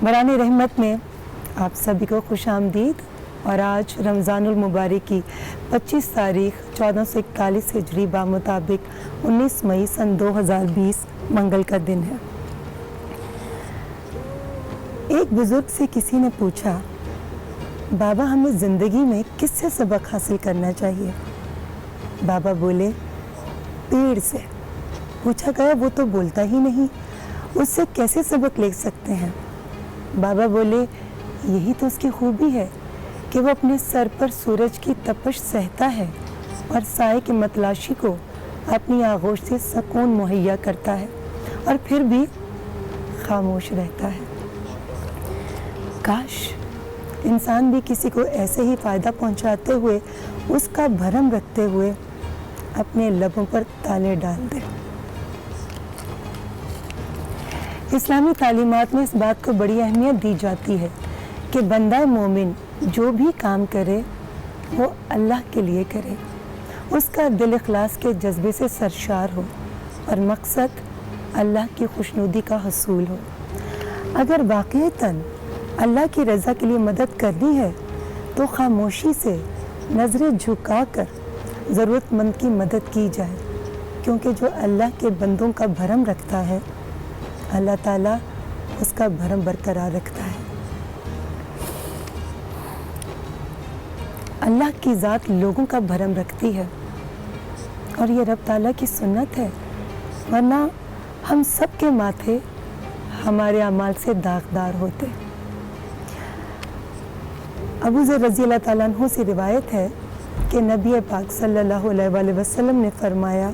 बरान रहमत में आप सभी को खुश आमदीद। और आज रमज़ान मुबारक की 25 तारीख 1441 हिजरी मुताबिक 19 मई सन 2020 मंगल का दिन है। एक बुज़ुर्ग से किसी ने पूछा, बाबा हमें ज़िंदगी में किससे सबक हासिल करना चाहिए? बाबा बोले, पेड़ से। पूछा गया, वो तो बोलता ही नहीं, उससे कैसे सबक ले सकते हैं? बाबा बोले, यही तो उसकी खूबी है कि वो अपने सर पर सूरज की तपश सहता है और साए की मतलाशी को अपनी आगोश से सुकून मुहैया करता है और फिर भी खामोश रहता है। काश इंसान भी किसी को ऐसे ही फ़ायदा पहुंचाते हुए, उसका भरम रखते हुए अपने लबों पर ताले डाल दे। इस्लामी तालीमात में इस बात को बड़ी अहमियत दी जाती है कि बंदा मोमिन जो भी काम करे वो अल्लाह के लिए करे, उसका दिल इखलास के जज्बे से सरशार हो और मकसद अल्लाह की खुशनुदी का हसूल हो। अगर वाक़ईतन अल्लाह की रज़ा के लिए मदद करनी है तो खामोशी से नज़रें झुकाकर ज़रूरतमंद की मदद की जाए, क्योंकि जो अल्लाह के बंदों का भरम रखता है अल्लाह ताला उसका भरम बरकरार रखता है। अल्लाह की ज़ात लोगों का भरम रखती है और ये रब ताला की सुन्नत है, वरना हम सब के माथे हमारे अमाल से दागदार होते। अबू ज़र रज़ी अल्लाह ताला अन्हु से रिवायत है कि नबी पाक सल्लल्लाहु अलैहि वसल्लम ने फरमाया,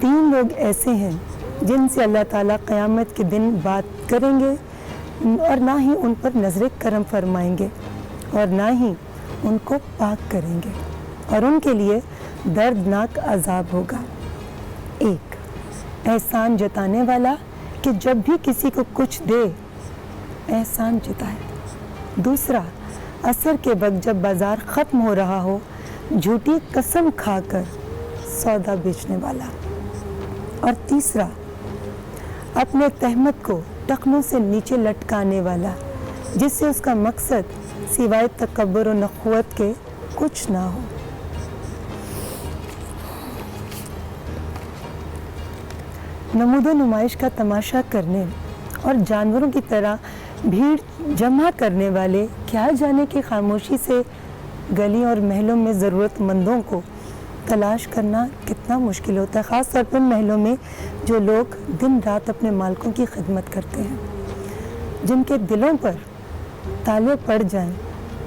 3 लोग ऐसे हैं जिनसे अल्लाह ताला क़यामत के दिन बात करेंगे और ना ही उन पर नज़र करम फरमाएंगे और ना ही उनको पाक करेंगे, और उनके लिए दर्दनाक अजाब होगा। 1, एहसान जताने वाला कि जब भी किसी को कुछ दे एहसान जताए। 2, असर के वक्त जब बाज़ार ख़त्म हो रहा हो झूठी कसम खाकर सौदा बेचने वाला। और 3, अपने तहमत को टखनों से नीचे लटकाने वाला, जिससे उसका मकसद सिवाय तकब्बुर और नख़ुवत के कुछ ना हो। नमूदो नुमाइश का तमाशा करने और जानवरों की तरह भीड़ जमा करने वाले क्या जाने कि खामोशी से गली और महलों में ज़रूरतमंदों को तलाश करना कितना मुश्किल होता है, ख़ास तौर पर महलों में जो लोग दिन रात अपने मालिकों की खिदमत करते हैं, जिनके दिलों पर ताले पड़ जाएं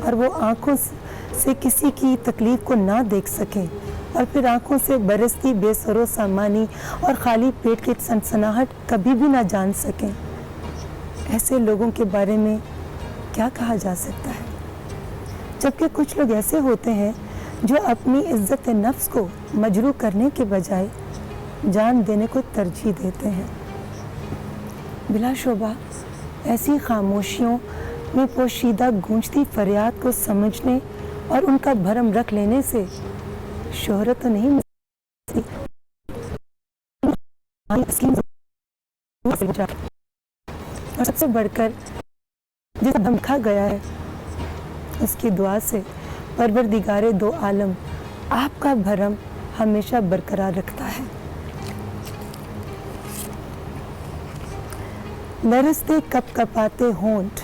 और वो आँखों से किसी की तकलीफ़ को ना देख सकें और फिर आँखों से बरसती बेसरो सामानी और खाली पेट की सनसनाहट कभी भी ना जान सकें। ऐसे लोगों के बारे में क्या कहा जा सकता है? जबकि कुछ लोग ऐसे होते हैं जो अपनी इज़्ज़त नफ्स को मजरू करने के बजाय जान देने को तरजीह देते हैं। बिलाशुबा ऐसी खामोशियों में पोशीदा गूंजती फरियाद को समझने और उनका भरम रख लेने से शोहरत तो नहीं मिलती, और सबसे बढ़कर जिसे धमका गया है उसकी दुआ से परवरदिगारे दो आलम आपका भरम हमेशा बरकरार रखता है। लरसते कपकपाते होंठ,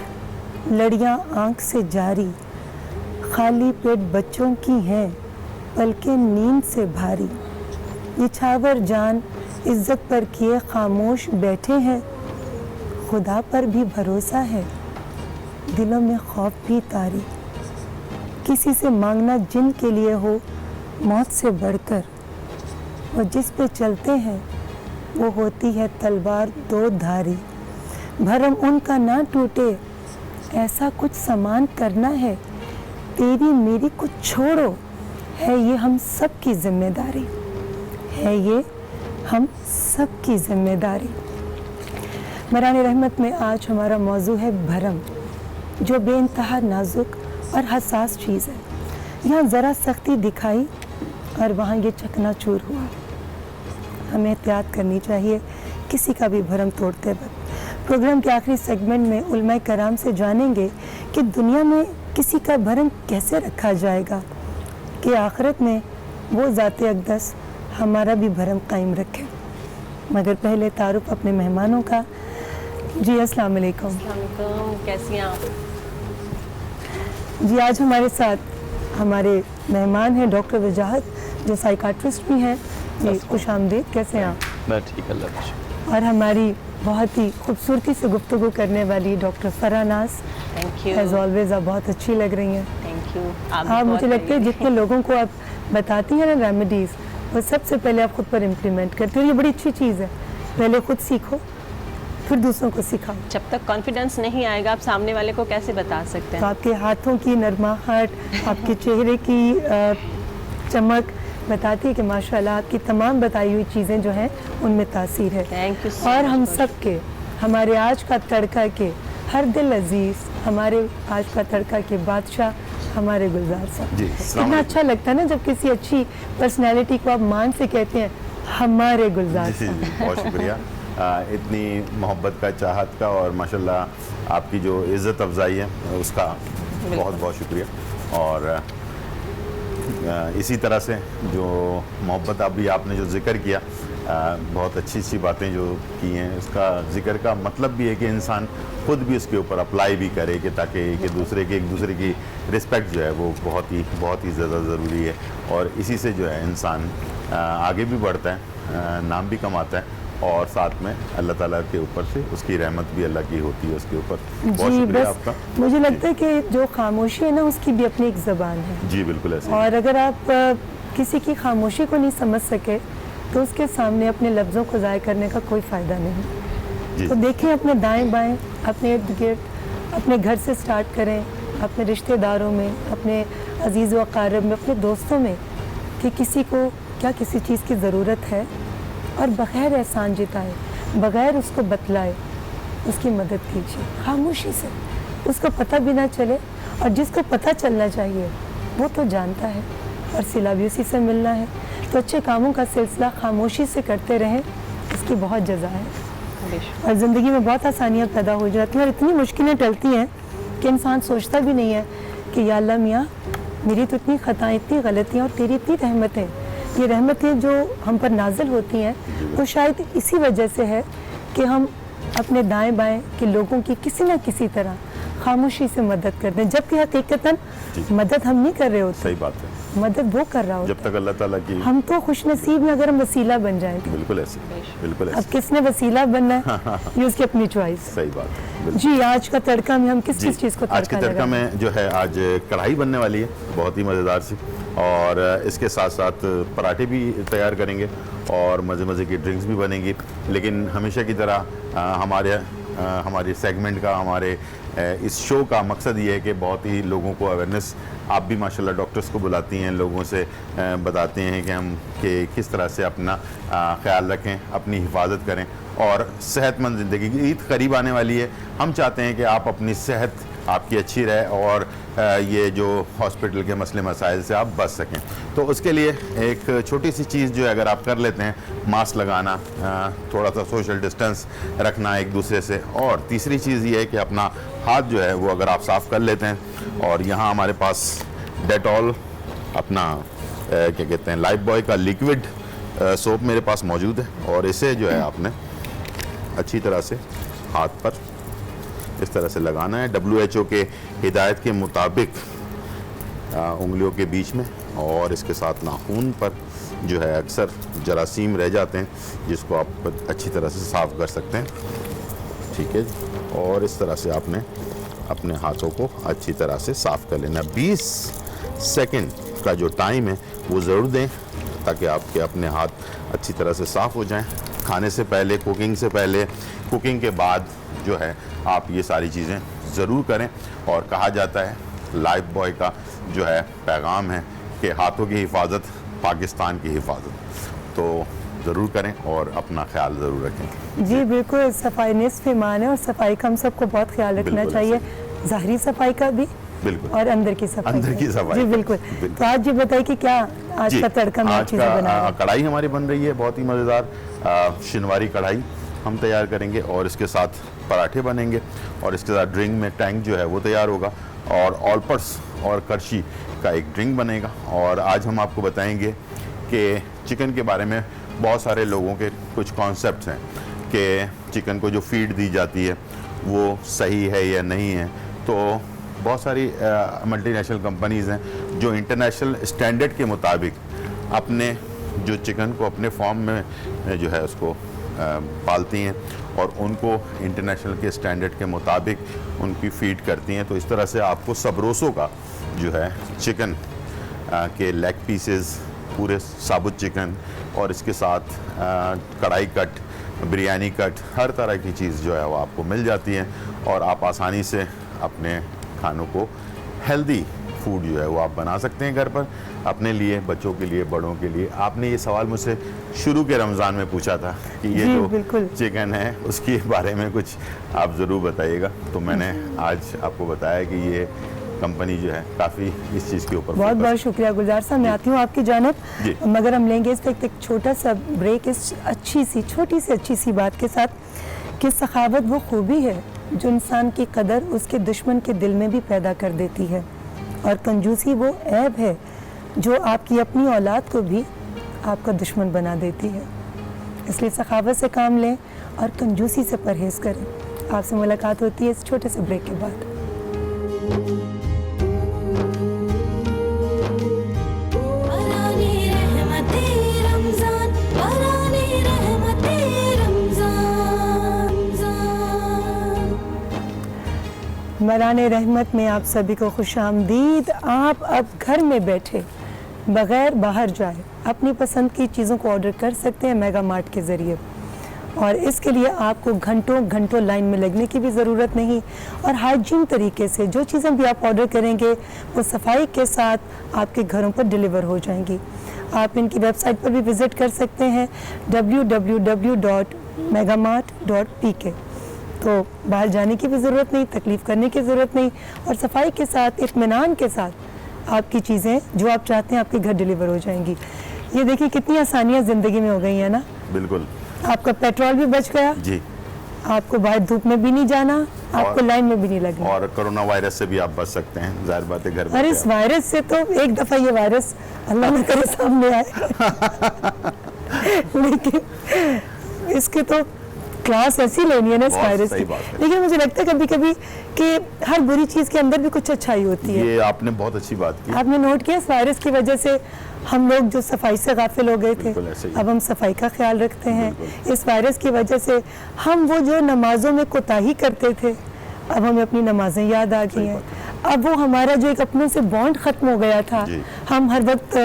लड़ियां आंख से जारी, खाली पेट बच्चों की हैं, पलकें नींद से भारी। निछावर जान इज्जत पर किए खामोश बैठे हैं, खुदा पर भी भरोसा है, दिलों में खौफ भी तारी। किसी से मांगना जिन के लिए हो मौत से बढ़कर, और जिस पे चलते हैं वो होती है तलवार दो धारी। भरम उनका ना टूटे ऐसा कुछ सामान करना है, तेरी मेरी कुछ छोड़ो, है ये हम सब की जिम्मेदारी, है ये हम सब की जिम्मेदारी। बरान रहमत में आज हमारा मौजू है भरम, जो बेइंतहा नाजुक और हसास चीज़ है। यहाँ ज़रा सख्ती दिखाई और वहाँ ये चकनाचूर हुआ। हमें एहतियात करनी चाहिए किसी का भी भरम तोड़ते वक्त। प्रोग्राम के आखिरी सेगमेंट में उलमाए कराम से जानेंगे कि दुनिया में किसी का भरम कैसे रखा जाएगा कि आखिरत में वो ज़ाते अक़दस हमारा भी भरम कायम रखे। मगर पहले तारुफ अपने मेहमानों का। जी अस्सलाम वालेकुम। कैसी हैं आप? जी आज हमारे साथ हमारे मेहमान हैं डॉक्टर वजाहत जो साइकाट्रिस्ट भी हैं। जी खुश आमदीद, कैसे हैं आप? मैं ठीक, अल्लाह का शुक्र। और हमारी बहुत ही खूबसूरती से गुफ्तगू करने वाली डॉक्टर फराह नाज, थैंक यू। एज ऑलवेज आप बहुत अच्छी लग रही हैं। Thank you. आप मुझे लगता है जितने लोगों को आप बताती हैं ना रेमेडीज़, वो सबसे पहले आप खुद पर इम्प्लीमेंट करते हो। ये बड़ी अच्छी चीज़ है, पहले खुद सीखो फिर दूसरों को सिखाओ। जब तक कॉन्फिडेंस नहीं आएगा आप सामने वाले को कैसे बता सकते तो हैं? आपके हाथों की नरमाहट, आपके चेहरे की चमक बताती है कि माशाल्लाह आपकी तमाम बताई हुई चीज़ें जो हैं उनमें तासीर है। थैंक यू सो और मच। हम सब के, हमारे आज का तड़का के हर दिल अजीज़, हमारे आज का तड़का के बादशाह हमारे गुलजार साहब। जी, इतना अच्छा लगता है ना जब किसी अच्छी पर्सनैलिटी को आप मान से कहते हैं हमारे गुलजार जी साहब। जी, बहुत शुक्रिया। इतनी मोहब्बत का, चाहत का और माशाल्लाह आपकी जो इज़्ज़त अफजाई है उसका बहुत बहुत शुक्रिया। और इसी तरह से जो मोहब्बत अभी आपने जो ज़िक्र किया, बहुत अच्छी अच्छी बातें जो की हैं, उसका ज़िक्र का मतलब भी है कि इंसान खुद भी उसके ऊपर अप्लाई भी करे कि ताकि एक दूसरे की रिस्पेक्ट जो है वो बहुत ही ज़्यादा ज़रूरी है। और इसी से जो है इंसान आगे भी बढ़ता है, नाम भी कमाता है और साथ में अल्लाह ताला के ऊपर से उसकी रहमत भी अल्लाह की होती है उसके ऊपर। बहुत जी शुक्रिया बस आपका। मुझे लगता है कि जो खामोशी है ना उसकी भी अपनी एक ज़बान है। जी बिल्कुल ऐसे ही। और अगर आप किसी की खामोशी को नहीं समझ सके तो उसके सामने अपने लफ्ज़ों को ज़ाय करने का कोई फ़ायदा नहीं। जी तो देखें अपने दाएं बाएं, अपने इर्द गिर्द, अपने घर से स्टार्ट करें, अपने रिश्तेदारों में, अपने अजीज़ व अक़ारिब में, अपने दोस्तों में कि किसी को क्या किसी चीज़ की ज़रूरत है और बग़ैर एहसान जताए, बग़ैर उसको बतलाए उसकी मदद कीजिए खामोशी से। उसको पता भी ना चले और जिसको पता चलना चाहिए वो तो जानता है और सिला भी उसी से मिलना है। तो अच्छे कामों का सिलसिला खामोशी से करते रहें, इसकी बहुत जज़ा है। बेशक। और ज़िंदगी में बहुत आसानियाँ पैदा हो जाती हैं और इतनी मुश्किलें टलती हैं कि इंसान सोचता भी नहीं है कि या अल्लाह मियाँ मेरी तो इतनी ख़ताएँ, इतनी गलतियाँ और तेरी इतनी रहमतें, ये रहमतें जो हम पर नाजिल होती हैं वो शायद इसी वजह से है कि हम अपने दाएं बाएं के लोगों की किसी न किसी तरह खामोशी से मदद करते हैं, जबकि हकीकतन मदद हम नहीं कर रहे होते, सही बात है। मदद वो कर रहा होता जब तक अल्लाह ताला की, हम तो खुश नसीब में अगर हम वसीला बन जाएं तो। बिल्कुल ऐसे, बिल्कुल अब ऐसे, किसने वसीला बनना है ये उसकी अपनी चॉइस। सही बात है, बिल्कुल। जी आज का तड़का में हम किस जी, किस चीज़ को आज के तड़का तड़का लगाएं? में जो है आज कढ़ाई बनने वाली है, बहुत ही मज़ेदार सी, और इसके साथ साथ पराठे भी तैयार करेंगे और मज़े मज़े की ड्रिंक्स भी बनेंगी। लेकिन हमेशा की तरह हमारे सेगमेंट का, हमारे इस शो का मकसद ये है कि बहुत ही लोगों को अवेयरनेस, आप भी माशाल्लाह डॉक्टर्स को बुलाती हैं, लोगों से बताते हैं कि किस तरह से अपना ख्याल रखें, अपनी हिफाजत करें और सेहतमंद ज़िंदगी की। ईद करीब आने वाली है, हम चाहते हैं कि आप अपनी सेहत आपकी अच्छी रहे और ये जो हॉस्पिटल के मसले मसाइल से आप बच सकें। तो उसके लिए एक छोटी सी चीज़ जो है अगर आप कर लेते हैं, मास्क लगाना, थोड़ा सा सोशल डिस्टेंस रखना एक दूसरे से, और तीसरी चीज़ ये है कि अपना हाथ जो है वो अगर आप साफ़ कर लेते हैं, और यहाँ हमारे पास डेटॉल, अपना क्या कहते हैं लाइफ बॉय का लिक्विड सोप मेरे पास मौजूद है, और इसे जो है आपने अच्छी तरह से हाथ पर इस तरह से लगाना है WHO के हिदायत के मुताबिक उंगलियों के बीच में, और इसके साथ नाखून पर जो है अक्सर जरासीम रह जाते हैं जिसको आप अच्छी तरह से साफ़ कर सकते हैं। ठीक है जी, और इस तरह से आपने अपने हाथों को अच्छी तरह से साफ़ कर लेना। 20 सेकंड का जो टाइम है वो ज़रूर दें ताकि आपके अपने हाथ अच्छी तरह से साफ़ हो जाएं। खाने से पहले, कुकिंग से पहले, कुकिंग के बाद जो है आप ये सारी चीज़ें ज़रूर करें। और कहा जाता है, लाइफ बॉय का जो है पैगाम है कि हाथों की हिफाजत पाकिस्तान की हिफाजत, तो ज़रूर करें और अपना ख्याल ज़रूर रखें। जी बिल्कुल, सफाई निस्फ़ ईमान है और सफाई का हम सबको बहुत ख्याल रखना बिल्कुल चाहिए, ज़ाहरी सफाई का भी बिल्कुल, और अंदर की सफाई अंदर का की भी। सफाई जी का। बिल्कुल। बिल्कुल। तो आज ये बताइए कि क्या आज जी, का तड़का में आप आज चीज़ें बना रहे का हैं? कढ़ाई हमारी बन रही है, बहुत ही मज़ेदार शिनवारी कढ़ाई हम तैयार करेंगे, और इसके साथ پراٹھے بنیں گے اور اس کے ساتھ ڈرنک میں ٹینک جو ہے وہ تیار ہوگا اور آلپرس اور کرشی کا ایک ڈرنک بنے گا. اور آج ہم آپ کو بتائیں گے کہ چکن کے بارے میں بہت سارے لوگوں کے کچھ کانسیپٹس ہیں کہ چکن کو جو فیڈ دی جاتی ہے وہ صحیح ہے یا نہیں ہے. تو بہت ساری ملٹی نیشنل کمپنیز ہیں جو انٹرنیشنل اسٹینڈرڈ کے مطابق اپنے جو چکن کو اپنے فارم میں جو ہے اس کو پالتی ہیں اور ان کو انٹرنیشنل کے اسٹینڈرڈ کے مطابق ان کی فیڈ کرتی ہیں. تو اس طرح سے آپ کو سبروسو کا جو ہے چکن کے لیگ پیسز، پورے ثابت چکن اور اس کے ساتھ کڑھائی کٹ، بریانی کٹ، ہر طرح کی چیز جو ہے وہ آپ کو مل جاتی ہے اور آپ آسانی سے اپنے کھانوں کو ہیلدی فوڈ جو ہے وہ آپ بنا سکتے ہیں گھر پر اپنے لیے، بچوں کے لیے، بڑوں کے لیے. آپ نے یہ سوال مجھ سے شروع کے رمضان میں پوچھا تھا کہ یہ جو چکن ہے اس کے بارے میں کچھ آپ ضرور بتائیے گا. تو میں نے آج آپ کو بتایا کہ یہ کمپنی جو ہے کافی اس چیز کے اوپر. بہت بہت شکریہ گلزار صاحب. میں آتی ہوں آپ کی جانب مگر ہم لیں گے اس وقت ایک چھوٹا سا بریک اس چھوٹی سی اچھی سی بات کے ساتھ کہ سخاوت وہ خوبی ہے جو انسان کی قدر اس کے دشمن کے دل میں بھی پیدا کر دیتی ہے اور کنجوسی وہ عیب ہے جو آپ کی اپنی اولاد کو بھی آپ کا دشمن بنا دیتی ہے. اس لیے سخاوت سے کام لیں اور کنجوسی سے پرہیز کریں. آپ سے ملاقات ہوتی ہے اس چھوٹے سے بریک کے بعد. ماران رحمت میں آپ سبھی کو خوش آمدید. آپ اب گھر میں بیٹھے بغیر باہر جائے اپنی پسند کی چیزوں کو آرڈر کر سکتے ہیں میگا مارٹ کے ذریعے اور اس کے لیے آپ کو گھنٹوں لائن میں لگنے کی بھی ضرورت نہیں اور ہائیجین طریقے سے جو چیزیں بھی آپ آرڈر کریں گے وہ صفائی کے ساتھ آپ کے گھروں پر ڈیلیور ہو جائیں گی. آپ ان کی ویب سائٹ پر بھی وزٹ کر سکتے ہیں www.megamart.pk. تو باہر جانے کی بھی ضرورت نہیں، تکلیف کرنے کی ضرورت نہیں اور صفائی کے ساتھ اطمینان کے ساتھ آپ کی چیزیں جو آپ چاہتے ہیں آپ کے گھر ڈیلیور ہو جائیں گی. یہ دیکھیں کتنی آسانیاں زندگی میں ہو گئی ہیں نا. بالکل. آپ کا پیٹرول بھی بچ گیا جی. آپ کو باہر دھوپ میں بھی نہیں جانا، آپ کو لائن میں بھی نہیں لگنا اور کرونا وائرس سے بھی آپ بچ سکتے ہیں. ظاہر بات ہے گھر میں. اور اس وائرس سے تو ایک دفعہ یہ وائرس اللہ نہ کرے سامنے آئے لیکن اس کے تو کلاس ایسی لینی ہے نا اس وائرس کی. لیکن مجھے لگتا ہے کبھی کبھی کہ ہر بری چیز کے اندر بھی کچھ اچھائی ہوتی ہے. یہ آپ نے بہت اچھی بات کی. آپ نے نوٹ کیا اس وائرس کی وجہ سے ہم لوگ جو صفائی سے غافل ہو گئے تھے اب ہم صفائی کا خیال رکھتے ہیں. اس وائرس کی وجہ سے ہم وہ جو نمازوں میں کوتاہی کرتے تھے اب ہمیں اپنی نمازیں یاد آ گئی ہیں. اب وہ ہمارا جو ایک اپنوں سے بانڈ ختم ہو گیا تھا. ہم ہر وقت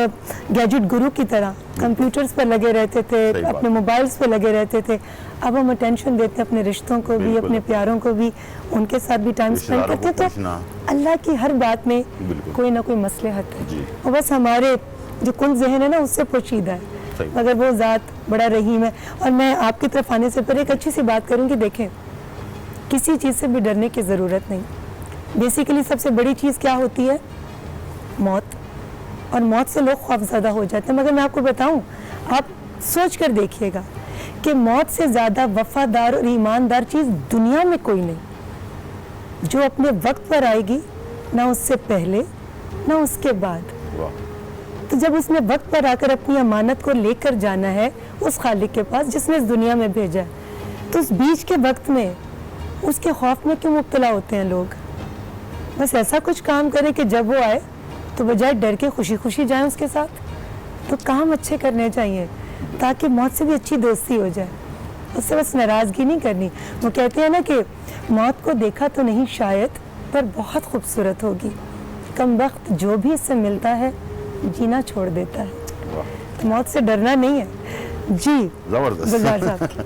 گیجٹ گرو کی طرح کمپیوٹرز پر لگے رہتے تھے، اپنے موبائلز پہ لگے رہتے تھے. اب ہم اٹینشن دیتے ہیں اپنے رشتوں کو بھی، اپنے پیاروں کو بھی، ان کے ساتھ بھی ٹائم سپینڈ کرتے ہیں. تو اللہ کی ہر بات میں کوئی نہ کوئی مصلحت ہے اور بس ہمارے جو کن ذہن ہے نا اس سے پوشیدہ ہے مگر وہ ذات بڑا رحیم ہے. اور میں آپ کی طرف آنے سے پہلے ایک اچھی سی بات کروں گی. دیکھیں کسی چیز سے بھی ڈرنے کی ضرورت نہیں. بیسیکلی سب سے بڑی چیز کیا ہوتی ہے؟ موت. اور موت سے لوگ خوفزدہ ہو جاتے ہیں. مگر میں آپ کو بتاؤں، آپ سوچ کر دیکھیے گا کہ موت سے زیادہ وفادار اور ایماندار چیز دنیا میں کوئی نہیں جو اپنے وقت پر آئے گی، نہ اس سے پہلے نہ اس کے بعد. تو جب اس نے وقت پر آ کر اپنی امانت کو لے کر جانا ہے اس خالق کے پاس جس نے اس دنیا میں بھیجا ہے، تو اس بیچ کے وقت میں اس کے خوف میں کیوں مبتلا ہوتے ہیں لوگ؟ بس ایسا کچھ کام کریں کہ جب وہ آئے تو بجائے ڈر کے خوشی خوشی جائیں اس کے ساتھ. تو کام اچھے کرنے چاہیے تاکہ موت سے بھی اچھی دوستی ہو جائے. اس سے بس ناراضگی نہیں کرنی. وہ کہتے ہیں نا کہ موت کو دیکھا تو نہیں شاید پر بہت خوبصورت ہوگی، کم وقت جو بھی اس سے ملتا ہے جینا چھوڑ دیتا ہے. تو موت سے ڈرنا نہیں ہے. جی زبردست.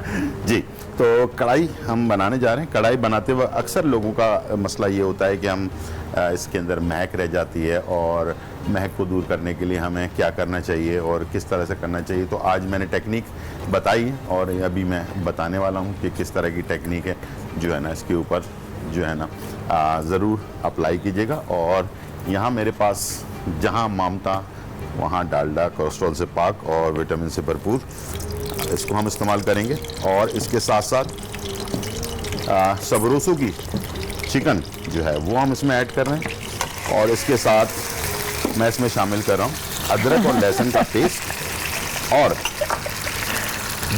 جی تو کڑھائی ہم بنانے جا رہے ہیں. کڑھائی بناتے وقت اکثر لوگوں کا مسئلہ یہ ہوتا ہے کہ ہم اس کے اندر مہک رہ جاتی ہے اور مہک کو دور کرنے کے لیے ہمیں کیا کرنا چاہیے اور کس طرح سے کرنا چاہیے. تو آج میں نے ٹیکنیک بتائی ہے اور ابھی میں بتانے والا ہوں کہ کس طرح کی ٹیکنیک ہے جو ہے نا اس کے اوپر جو ہے نا ضرور اپلائی کیجیے گا. اور یہاں میرے پاس جہاں مامتا وہاں ڈالڈا کولیسٹرول سے پاک اور وٹامن سے بھرپور اس کو ہم استعمال کریں گے. اور اس کے ساتھ ساتھ सबरोसो की चिकन जो है वो हम इसमें ऐड कर रहे हैं और इसके साथ मैं इसमें शामिल कर रहा हूँ अदरक और लहसुन का पेस्ट और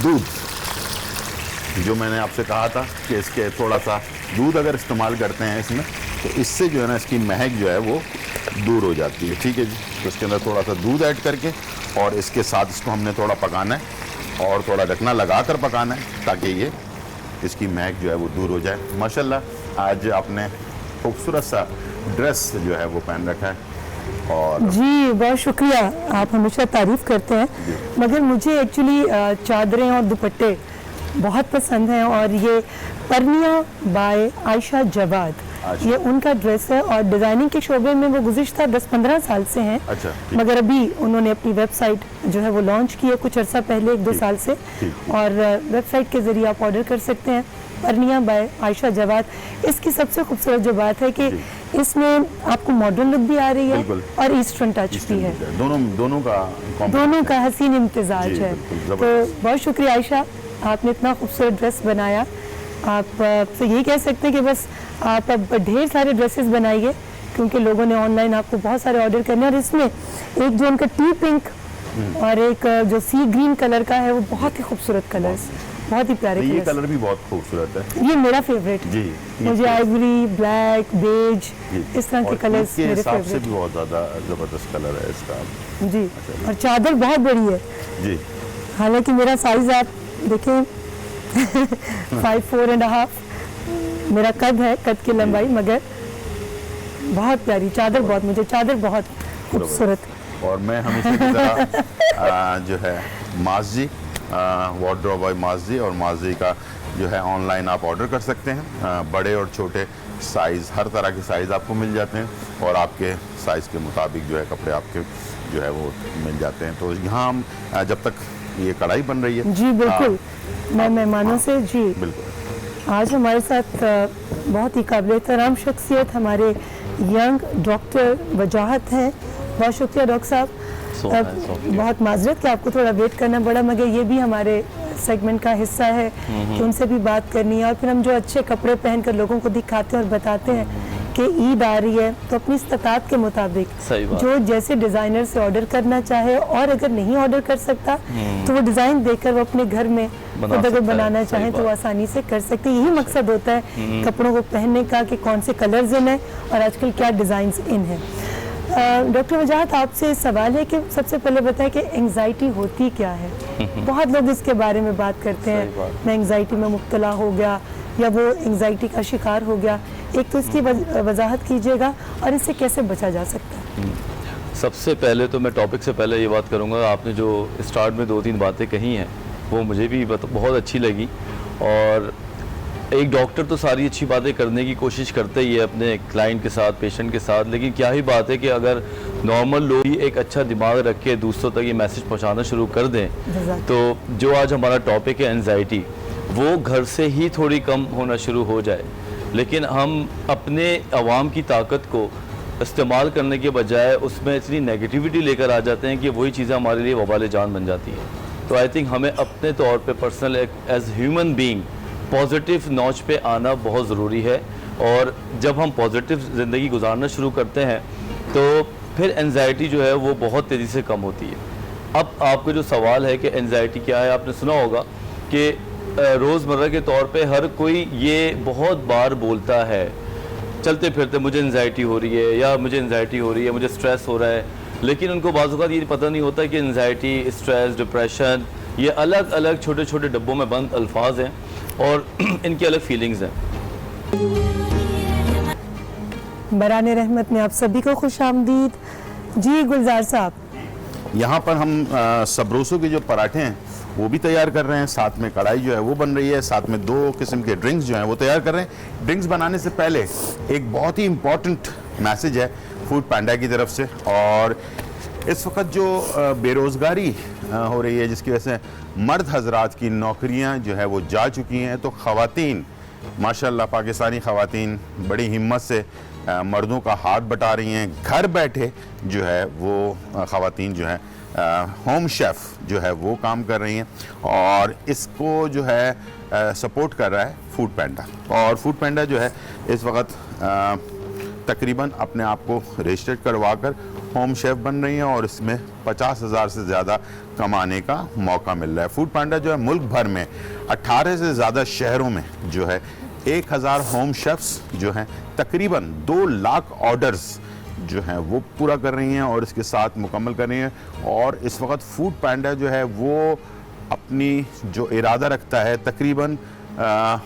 दूध। जो मैंने आपसे कहा था कि इसके थोड़ा सा दूध अगर इस्तेमाल करते हैं इसमें तो इससे जो है ना इसकी महक जो है वो दूर हो जाती है। ठीक है जी, तो इसके अंदर थोड़ा सा दूध ऐड करके और इसके साथ इसको हमने थोड़ा पकाना है और थोड़ा ढकना लगा कर पकाना है ताकि ये इसकी महक जो है वो दूर हो जाए। माशाल्लाह आज आपने खूबसूरत सा ड्रेस जो है वो पहन रखा है और जी बहुत शुक्रिया, आप हमेशा तारीफ करते हैं, मगर मुझे एक्चुअली चादरें और दुपट्टे बहुत पसंद हैं और ये परनिया बाय आयशा जवाद, ये उनका ड्रेस है और डिज़ाइनिंग के शोबे में वो गुज़िश्ता 10-15 साल से हैं। अच्छा, मगर अभी उन्होंने अपनी वेबसाइट जो है वो लॉन्च की है कुछ अर्सा पहले, 1-2 साल से, और वेबसाइट के ज़रिए आप ऑर्डर कर सकते हैं परनिया बाय आयशा जवाद। इसकी सबसे खूबसूरत जो बात है कि इसमें आपको मॉडर्न लुक भी आ रही है और ईस्टर्न टच भी है, दोनों का हसीन इम्तिजाज है। तो बहुत शुक्रिया आयशा, आपने इतना खूबसूरत ड्रेस बनाया। आप तो यही कह सकते हैं कि बस आप अब ढेर सारे ड्रेसेस बनाइए क्योंकि लोगों ने ऑनलाइन आपको बहुत सारे ऑर्डर करने, और इसमें एक जो उनका टी पिंक और एक जो सी ग्रीन कलर का है वो बहुत ही खूबसूरत कलर्स, बहुत ही प्यारे ये कलर्स। कलर भी बहुत खूबसूरत है, ये मेरा फेवरेट जी। मुझे आइवरी, ब्लैक, बेज, इस तरह के कलर्स मेरे हिसाब से फेवरेट भी बहुत ज़्यादा ज़बरदस्त कलर है इसका जी। और चादर बहुत बड़ी है जी। हालांकि मेरा साइज आप देखें 5'4.5" मेरा कद है, कद की लंबाई, मगर बहुत प्यारी चादर, बहुत मुझे चादर बहुत खूबसूरत। और मैं हमेशा की तरह जो है माजी वार्डरोब बाय माजी और माजी का जो है ऑनलाइन आप ऑर्डर कर सकते हैं। बड़े और छोटे साइज़, हर तरह के साइज़ आपको मिल जाते हैं और आपके साइज़ के मुताबिक जो है कपड़े आपके जो है वो मिल जाते हैं। तो यहाँ हम जब तक ये कढ़ाई बन रही है जी बिल्कुल, मैं मेहमानों से जी बिल्कुल आज हमारे साथ बहुत ही काबिल एहतराम शख्सियत हमारे यंग डॉक्टर वजाहत हैं। बहुत शुक्रिया डॉक्टर साहब, बहुत माजरत कि आपको थोड़ा वेट करना पड़ा, मगर ये भी हमारे सेगमेंट का हिस्सा है कि उनसे भी बात करनी है और फिर हम जो अच्छे कपड़े पहनकर लोगों को दिखाते हैं और बताते हैं कि ईद आ रही है तो अपनी इस्तात के मुताबिक जो जैसे डिज़ाइनर से ऑर्डर करना चाहे, और अगर नहीं ऑर्डर कर सकता तो वो डिज़ाइन देखकर वो अपने घर में खुद अगर बनाना चाहे तो आसानी से कर सकते हैं। यही मकसद होता है कपड़ों को पहनने का कि कौन से कलर्स इन है और आजकल क्या डिज़ाइंस इन है। डॉक्टर वजाहत, आपसे सवाल है कि सबसे पहले बताएं कि एंग्जाइटी होती क्या है। बहुत लोग इसके बारे में बात करते हैं, मैं एंग्जाइटी में मुब्तला हो गया या वो एंग्जाइटी का शिकार हो गया, एक तो इसकी वजाहत कीजिएगा और इससे कैसे बचा जा सकता है। सबसे पहले तो मैं टॉपिक से पहले ये बात करूँगा, आपने जो स्टार्ट में 2-3 बातें कही हैं वो मुझे भी बहुत अच्छी लगी, और एक डॉक्टर तो सारी अच्छी बातें करने की कोशिश करते ही है अपने क्लाइंट के साथ, पेशेंट के साथ, लेकिन क्या ही बात है कि अगर नॉर्मल लोग ही एक अच्छा दिमाग रख के दूसरों तक ये मैसेज पहुंचाना शुरू कर दें तो जो आज हमारा टॉपिक है एंजाइटी, वो घर से ही थोड़ी कम होना शुरू हो जाए। लेकिन हम अपने अवाम की ताकत को इस्तेमाल करने के बजाय उसमें इतनी नेगेटिविटी लेकर आ जाते हैं कि वही चीज़ें हमारे लिए वबाल जान बन जाती हैं। तो आई थिंक हमें अपने तौर पे personal as human being positive notch पे आना बहुत ज़रूरी है, और जब हम पॉजिटिव ज़िंदगी गुजारना शुरू करते हैं तो फिर एंजाइटी जो है वो बहुत तेज़ी से कम होती है। अब आपका जो सवाल है कि एंजाइटी क्या है, आपने सुना होगा कि रोज़मर्रा के तौर पे हर कोई ये बहुत बार बोलता है चलते फिरते, मुझे एंजाइटी हो रही है या मुझे एंजाइटी हो रही है, मुझे स्ट्रेस हो रहा है, लेकिन उनको बाज़ औक़ात ये पता नहीं होता कि एंजाइटी, स्ट्रेस, डिप्रेशन ये अलग अलग छोटे छोटे डब्बों में बंद अल्फाज हैं और इनकी अलग फीलिंग्स हैं। बरान रहमत में आप सभी को खुश आमदीद। जी गुलजार साहब, यहाँ पर हम सबरोसो के जो पराठे हैं वो भी तैयार कर रहे हैं, साथ में कढ़ाई जो है वो बन रही है, साथ में 2 किस्म के ड्रिंक्स जो हैं वो तैयार कर रहे हैं। ड्रिंक्स बनाने से पहले एक बहुत ही इम्पॉर्टेंट मैसेज है फूड पैंडा की तरफ से, और इस वक्त जो बेरोज़गारी हो रही है जिसकी वजह से मर्द हजरात की नौकरियां जो है वो जा चुकी हैं, तो ख़वातीन माशाल्लाह पाकिस्तानी ख़वातीन बड़ी हिम्मत से मर्दों का हाथ बटा रही हैं। घर बैठे जो है वो ख़वातीन जो है होम शेफ़ जो है वो काम कर रही हैं, और इसको जो है सपोर्ट कर रहा है फूड पैंडा। और फूड पैंडा जो है इस वक्त तकरीबन अपने आप को रजिस्टर्ड करवा कर होम शेफ़ बन रही हैं, और इसमें 50,000 से ज़्यादा कमाने का मौका मिल रहा है। फूड पैंडा जो है मुल्क भर में 18 से ज़्यादा शहरों में जो है 1000 होम शेफ्स जो हैं तकरीबन 2 लाख ऑर्डर्स जो हैं वो पूरा कर रही हैं और इसके साथ मुकम्मल कर रही हैं। और इस वक्त फूड पैंडा जो है वो अपनी जो इरादा रखता है तकरीबन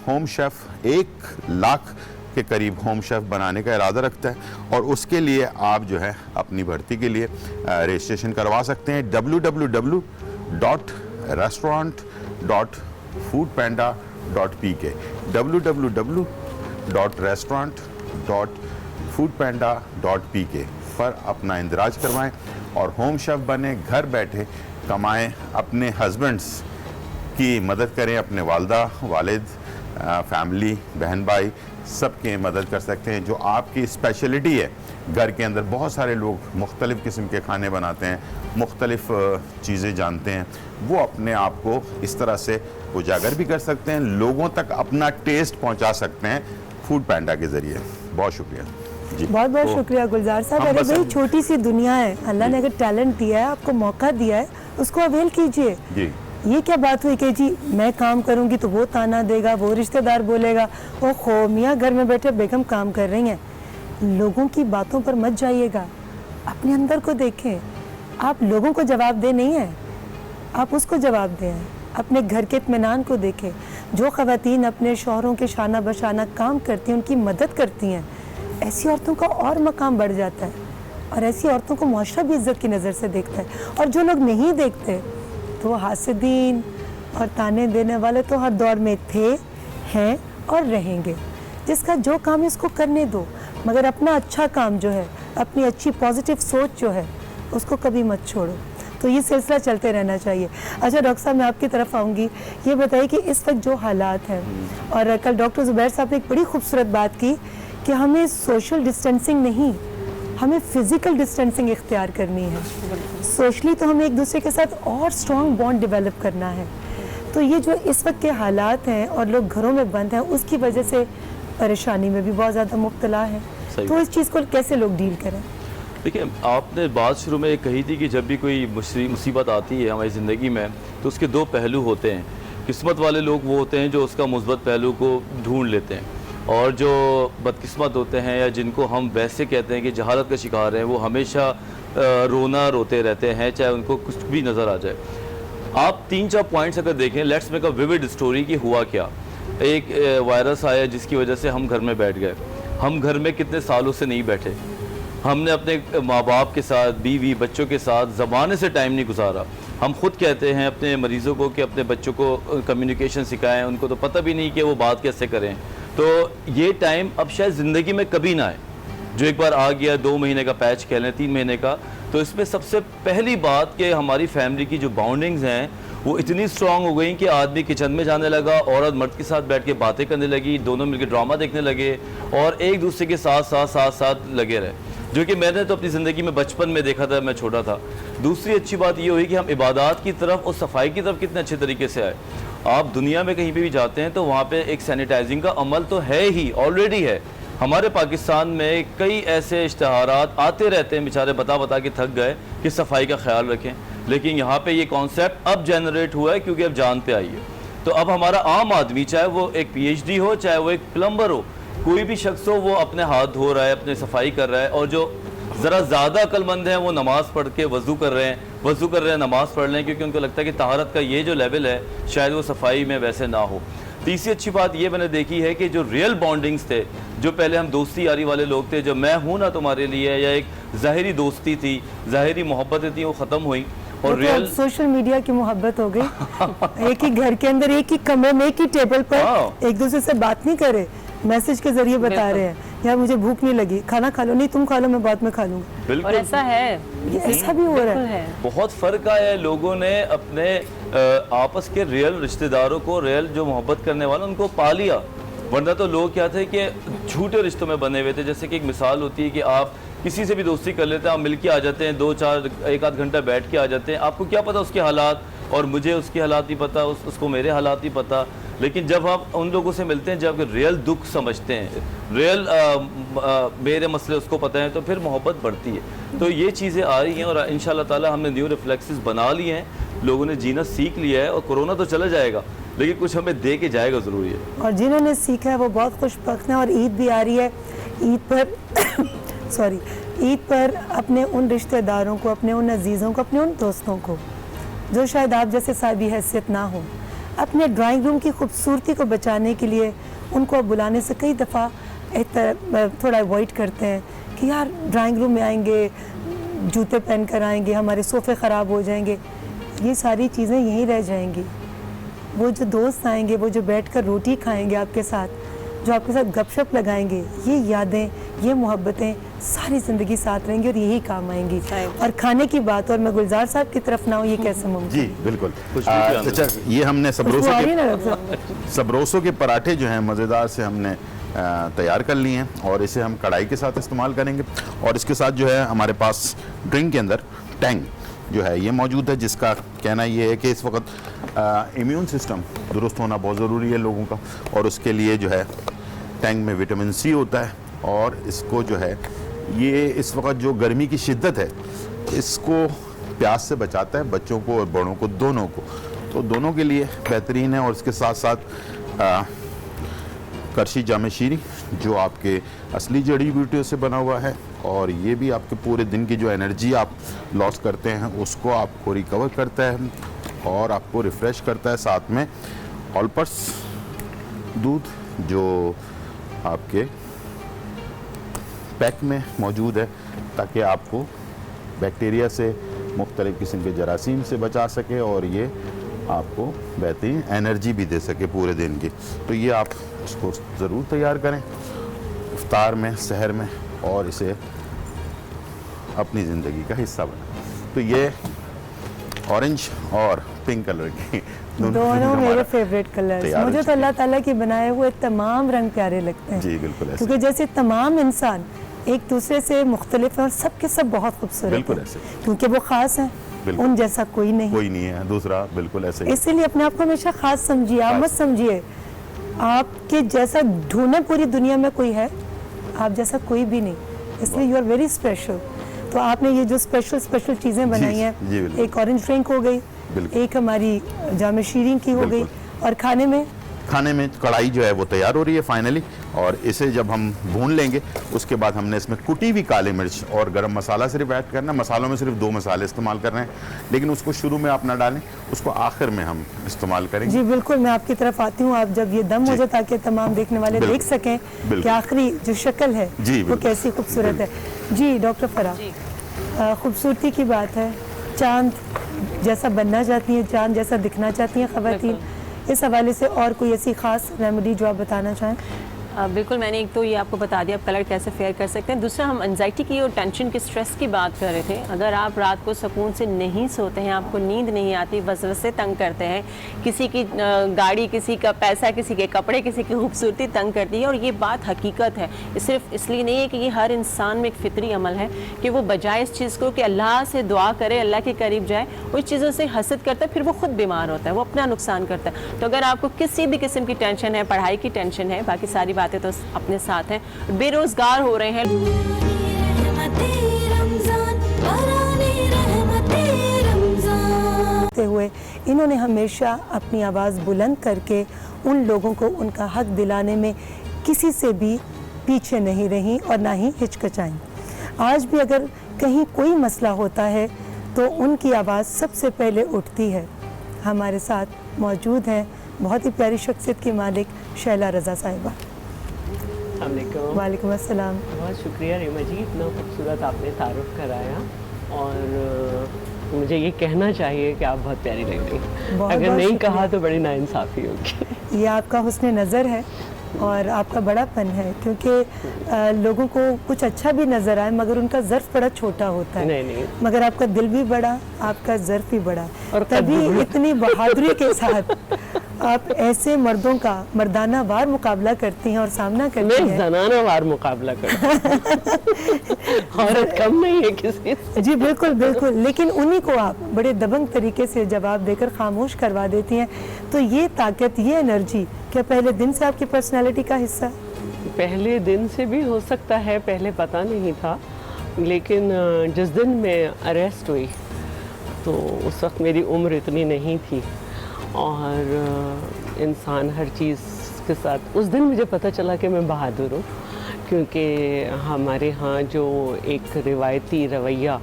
होम शेफ़ 1 लाख के करीब होम शेफ़ बनाने का इरादा रखता है, और उसके लिए आप जो है अपनी भर्ती के लिए रजिस्ट्रेशन करवा सकते हैं www.restaurant.foodpanda.pk www.restaurant.foodpanda.pk पर अपना इंदराज करवाएं और होम शेफ़ बने, घर बैठे कमाएं, अपने हस्बैंड्स की मदद करें, अपने वालदा वालिद फैमिली बहन भाई सबके मदद कर सकते हैं। जो आपकी स्पेशलिटी है घर के अंदर, बहुत सारे लोग मुख्तलिफ़ किस्म के खाने बनाते हैं, मुख्तलिफ़ चीज़ें जानते हैं, वो अपने आप को इस तरह से उजागर भी कर सकते हैं, लोगों तक अपना टेस्ट पहुंचा सकते हैं फूड पैंडा के ज़रिए। बहुत शुक्रिया जी। बहुत बहुत तो शुक्रिया गुलजार साहब। हम अरे बस भाई छोटी सी दुनिया है, अल्लाह ने अगर टैलेंट दिया है, आपको मौका दिया है, उसको अवेल कीजिए। जी ये क्या बात हुई कि जी मैं काम करूंगी तो वो ताना देगा, वो रिश्तेदार बोलेगा, ओ खो मियाँ घर में बैठे बेगम काम कर रही हैं। लोगों की बातों पर मत जाइएगा, अपने अंदर को देखें। आप लोगों को जवाब दे नहीं है, आप उसको जवाब दें। अपने घर के इत्मीनान को देखें। जो ख़वातीन अपने शौहरों के शाना बशाना काम करती हैं, उनकी मदद करती हैं, ऐसी औरतों का और मकाम बढ़ जाता है, और ऐसी औरतों को मुआशरा भी इज़्ज़त की नज़र से देखता है। और जो लोग नहीं देखते तो वो हासिदीन और ताने देने वाले तो हर दौर में थे, हैं और रहेंगे। जिसका जो काम है उसको करने दो, मगर अपना अच्छा काम जो है, अपनी अच्छी पॉजिटिव सोच जो है, उसको कभी मत छोड़ो। तो ये सिलसिला चलते रहना चाहिए। अच्छा डॉक्टर साहब, मैं आपकी तरफ आऊँगी। ये बताइए कि इस वक्त जो हालात हैं, और कल डॉक्टर ज़ुबैर साहब ने एक बड़ी खूबसूरत बात की कि हमें सोशल डिस्टेंसिंग नहीं, हमें फ़िज़िकल डिस्टेंसिंग इख्तियार करनी है। सोशली तो हमें एक दूसरे के साथ और स्ट्रॉन्ग बॉन्ड डेवलप करना है। तो ये जो इस वक्त के हालात हैं और लोग घरों में बंद हैं, उसकी वजह से परेशानी में भी बहुत ज़्यादा मुब्तला है। तो इस चीज़ को कैसे लोग डील करें? देखिए, आपने बात शुरू में कही थी कि जब भी कोई मुसीबत आती है हमारी ज़िंदगी में तो उसके 2 पहलू होते हैं। किस्मत वाले लोग वो होते हैं जो उसका मुस्बत पहलू को ढूंढ लेते हैं, और जो बदकिस्मत होते हैं या जिनको हम वैसे कहते हैं कि जहालत का शिकार हैं, वो हमेशा रोना रोते रहते हैं, चाहे उनको कुछ भी नज़र आ जाए। आप 3-4 पॉइंट्स अगर देखें, let's make a vivid story कि हुआ क्या। एक वायरस आया जिसकी वजह से हम घर में बैठ गए। हम घर में कितने सालों से नहीं बैठे, हमने अपने माँ बाप के साथ, बीवी बच्चों के साथ ज़माने से टाइम नहीं गुजारा। हम खुद कहते हैं अपने मरीज़ों को कि अपने बच्चों को कम्युनिकेशन सिखाएं, उनको तो पता भी नहीं कि वो बात कैसे करें। तो ये टाइम अब शायद ज़िंदगी में कभी ना आए, जो एक बार आ गया, 2 महीने का पैच कह लें, 3 महीने का। तो इसमें सबसे पहली बात कि हमारी फैमिली की जो बाउंडिंग्स हैं वो इतनी स्ट्रांग हो गई कि आदमी किचन में जाने लगा, औरत मर्द के साथ बैठ के बातें करने लगी, दोनों मिलकर ड्रामा देखने लगे और एक दूसरे के साथ लगे रहे, जो कि मैंने तो अपनी ज़िंदगी में बचपन में देखा था, मैं छोटा था। दूसरी अच्छी बात ये हुई कि हम इबादत की तरफ और सफाई की तरफ कितने अच्छे तरीके से आए। आप दुनिया में कहीं पे भी जाते हैं तो वहाँ पे एक सैनिटाइजिंग का अमल तो है ही, ऑलरेडी है। हमारे पाकिस्तान में कई ऐसे इश्तहारात आते रहते हैं, बेचारे बता के थक गए कि सफाई का ख्याल रखें, लेकिन यहाँ पे ये कॉन्सेप्ट अब जनरेट हुआ है क्योंकि अब जान पे आई है। तो अब हमारा आम आदमी, चाहे वो एक PhD हो, चाहे वो एक प्लम्बर हो, कोई भी शख्स हो, वो अपने हाथ धो रहा है, अपने सफाई कर रहा है। और जो ज़रा ज़्यादा अक्लमंद हैं वो नमाज़ पढ़ के वज़ू कर रहे हैं, नमाज़ पढ़ लें, क्योंकि उनको लगता है कि तहारत का ये जो लेवल है शायद वो सफाई में वैसे ना हो। तीसरी अच्छी बात ये मैंने देखी है कि जो रियल बॉन्डिंग्स थे, जो पहले हम दोस्ती यारी वाले लोग थे, जो मैं हूँ ना तुम्हारे लिए, या एक ज़ाहिरी दोस्ती थी, ज़ाहिरी मोहब्बतें थी, वो ख़त्म हुई और रियल सोशल मीडिया की मोहब्बत हो गई। एक ही घर के अंदर, एक ही कमरे में, एक ही टेबल पर एक दूसरे से बात नहीं करे, मैसेज के जरिए बता रहे हैं यार मुझे भूख नहीं लगी, खाना खा लो, नहीं तुम खा लो, मैं बाद में खा लूँगा। और ऐसा है, ऐसा भी हो रहा है। बहुत फ़र्क आया है। लोगों ने अपने आपस के रियल रिश्तेदारों को, रियल जो मोहब्बत करने वाले, उनको पा लिया। ورنہ تو لوگ کیا تھے کہ جھوٹے رشتوں میں بنے ہوئے تھے. جیسے کہ ایک مثال ہوتی ہے کہ آپ کسی سے بھی دوستی کر لیتے ہیں, آپ مل کے آ جاتے ہیں, 2-4 1 آدھ گھنٹہ بیٹھ کے آ جاتے ہیں, آپ کو کیا پتا اس کے حالات, اور مجھے اس کے حالات نہیں پتا, اس کو میرے حالات نہیں پتا. لیکن جب آپ ان لوگوں سے ملتے ہیں جب ریئل دکھ سمجھتے ہیں, ریئل میرے مسئلے اس کو پتہ ہیں, تو پھر محبت بڑھتی ہے. تو یہ چیزیں آ رہی ہیں اور انشاءاللہ تعالی ہم نے نیو ریفلیکسز بنا لیے ہیں, لوگوں نے جینا سیکھ لیا ہے. اور کورونا تو چلا جائے گا لیکن کچھ ہمیں دے کے جائے گا ضروری ہے. اور جنہوں نے سیکھا ہے وہ بہت خوش بخت ہیں. اور عید بھی آ رہی ہے, عید پر عید پر اپنے ان رشتہ داروں کو, اپنے ان عزیزوں کو, اپنے ان دوستوں کو جو شاید آپ جیسے صاحب حیثیت نہ ہوں, اپنے ڈرائنگ روم کی خوبصورتی کو بچانے کے لیے ان کو بلانے سے کئی دفعہ تھوڑا اوائڈ کرتے ہیں کہ یار ڈرائنگ روم میں آئیں گے, جوتے پہن کر آئیں گے, ہمارے صوفے خراب ہو جائیں گے. یہ ساری چیزیں یہیں رہ جائیں گی. وہ جو دوست آئیں گے, وہ جو بیٹھ کر روٹی کھائیں گے آپ کے ساتھ, جو آپ کے ساتھ گپ شپ لگائیں گے, یہ یادیں, یہ محبتیں ساری زندگی ساتھ رہیں گی اور یہی کام آئیں گی. اور کھانے کی بات, اور میں گلزار صاحب کی طرف نہ ہوں, یہ کیسے ممکن؟ جی بالکل. اچھا, یہ ہم نے سبروسو کے پراٹھے جو ہیں مزیدار سے ہم نے تیار کر لیے ہیں, اور اسے ہم کڑھائی کے ساتھ استعمال کریں گے. اور اس کے ساتھ جو ہے ہمارے پاس ڈرنک کے اندر ٹینگ جو ہے یہ موجود ہے, جس کا کہنا یہ ہے کہ اس وقت امیون سسٹم درست ہونا بہت ضروری ہے لوگوں کا, اور اس کے لیے جو ہے ٹینگ میں وٹامن سی ہوتا ہے, اور اس کو جو ہے یہ اس وقت جو گرمی کی شدت ہے اس کو پیاس سے بچاتا ہے, بچوں کو اور بڑوں کو دونوں کو, تو دونوں کے لیے بہترین ہے. اور اس کے ساتھ ساتھ کرشی جامع شیری جو آپ کے اصلی جڑی بوٹیوں سے بنا ہوا ہے, اور یہ بھی آپ کے پورے دن کی جو انرجی آپ لاس کرتے ہیں اس کو آپ کو ریکور کرتا ہے اور آپ کو ریفریش کرتا ہے. ساتھ میں آلپرس دودھ جو آپ کے پیک میں موجود ہے, تاکہ آپ کو بیکٹیریا سے, مختلف قسم کے جراثیم سے بچا سکے, اور یہ آپ کو بہترین انرجی بھی دے سکے پورے دن کی. تو یہ آپ اس کو ضرور تیار کریں افطار میں, سحر میں, اور اسے اپنی زندگی کا حصہ بنائیں. تو یہ اورنج اور پنک کلر کی دونوں میرے فیوریٹ کلرز. مجھے تو اللہ تعالیٰ کے بنائے ہوئے تمام رنگ پیارے لگتے ہیں. جی بالکل ایسے, کیونکہ جیسے تمام انسان ایک دوسرے سے مختلف ہیں اور سب کے سب بہت خوبصورت ہیں, بالکل ایسے, کیونکہ وہ خاص ہیں, ان جیسا کوئی نہیں ہے دوسرا. بالکل ایسے, اسی لیے اپنے آپ کو ہمیشہ خاص سمجھیے. آپ مت سمجھیے آپ کے جیسا ڈھونڈے پوری دنیا میں کوئی ہے, آپ جیسا کوئی بھی نہیں, اس لیے یو آر ویری اسپیشل. تو آپ نے یہ جو اسپیشل چیزیں بنائی ہیں, ایک اورنج ڈرنک ہو گئی, ایک ہماری جامع شیرین کی ہو گئی, اور کھانے میں کڑھائی جو ہے وہ تیار ہو رہی ہے فائنلی. اور اسے جب ہم بھون لیں گے اس کے بعد ہم نے اس میں کٹی ہوئی کالی مرچ اور گرم مسالہ صرف ایڈ کرنا ہے. مسالوں میں صرف 2 مسالے استعمال کر رہے ہیں, لیکن اس کو شروع میں آپ نہ ڈالیں, اس کو آخر میں ہم استعمال کریں گے. جی بالکل, میں آپ کی طرف آتی ہوں, آپ جب یہ دم ہو جائے تاکہ تمام دیکھنے والے دیکھ سکیں کہ آخری جو شکل ہے وہ کیسی خوبصورت ہے. جی ڈاکٹر فرح, خوبصورتی کی بات ہے, چاند جیسا بننا چاہتی ہیں, چاند جیسا دکھنا چاہتی ہیں خواتین, اس حوالے سے اور کوئی ایسی خاص ریمیڈی جو آپ بتانا چاہیں؟ بالکل, میں نے ایک تو یہ آپ کو بتا دیا آپ کلر کیسے فیئر کر سکتے ہیں. دوسرا ہم انزائٹی کی اور ٹینشن کی, سٹریس کی بات کر رہے تھے. اگر آپ رات کو سکون سے نہیں سوتے ہیں, آپ کو نیند نہیں آتی, وسوسے تنگ کرتے ہیں, کسی کی گاڑی, کسی کا پیسہ, کسی کے کپڑے, کسی کی خوبصورتی تنگ کرتی ہے, اور یہ بات حقیقت ہے, صرف اس لیے نہیں ہے کہ یہ ہر انسان میں ایک فطری عمل ہے کہ وہ بجائے اس چیز کو کہ اللہ سے دعا کرے, اللہ کے قریب جائے, اس چیزوں سے حسد کرتا ہے, پھر وہ خود بیمار ہوتا ہے, وہ اپنا نقصان کرتا ہے. تو اگر آپ کو کسی بھی قسم کی ٹینشن ہے, پڑھائی کی ٹینشن ہے, باقی ساری باتیں تو اپنے ساتھ ہیں, بے روزگار ہو رہے ہیں, ہوئے انہوں نے ہمیشہ اپنی آواز بلند کر کے ان لوگوں کو ان کا حق دلانے میں کسی سے بھی پیچھے نہیں رہیں اور نہ ہی ہچکچائیں. آج بھی اگر کہیں کوئی مسئلہ ہوتا ہے تو ان کی آواز سب سے پہلے اٹھتی ہے. ہمارے ساتھ موجود ہیں بہت ہی پیاری شخصیت کی مالک شیلا رضا صاحبہ. السلام علیکم. وعلیکم السلام. بہت شکریہ ریما جی, اتنا خوبصورت آپ نے تعارف کرایا, اور مجھے یہ کہنا چاہیے کہ آپ بہت پیاری لگ رہی. اگر نہیں کہا تو بڑی ناانصافی ہوگی. یہ آپ کا حسن نظر ہے اور آپ کا بڑا پن ہے, کیونکہ لوگوں کو کچھ اچھا بھی نظر آئے مگر ان کا ظرف بڑا چھوٹا ہوتا ہے. نہیں, مگر آپ کا دل بھی بڑا, آپ کا ظرف بھی بڑا, اور تبھی اتنی بہادری کے ساتھ آپ ایسے مردوں کا مردانہ وار مقابلہ کرتی ہیں اور سامنا کرتی میں ہیں. زنانہ وار مقابلہ کرتی ہوں. عورت کم نہیں ہے کسی سے. جی بالکل بالکل, لیکن انہی کو آپ بڑے دبنگ طریقے سے جواب دے کر خاموش کروا دیتی ہیں. تو یہ طاقت, یہ انرجی کیا پہلے دن سے آپ کی پرسنالٹی کا حصہ ہے؟ پہلے دن سے بھی ہو سکتا ہے, پہلے پتہ نہیں تھا, لیکن جس دن میں اریسٹ ہوئی تو اس وقت میری عمر اتنی نہیں تھی, اور انسان ہر چیز کے ساتھ, اس دن مجھے پتہ چلا کہ میں بہادر ہوں, کیونکہ ہمارے ہاں جو ایک روایتی رویہ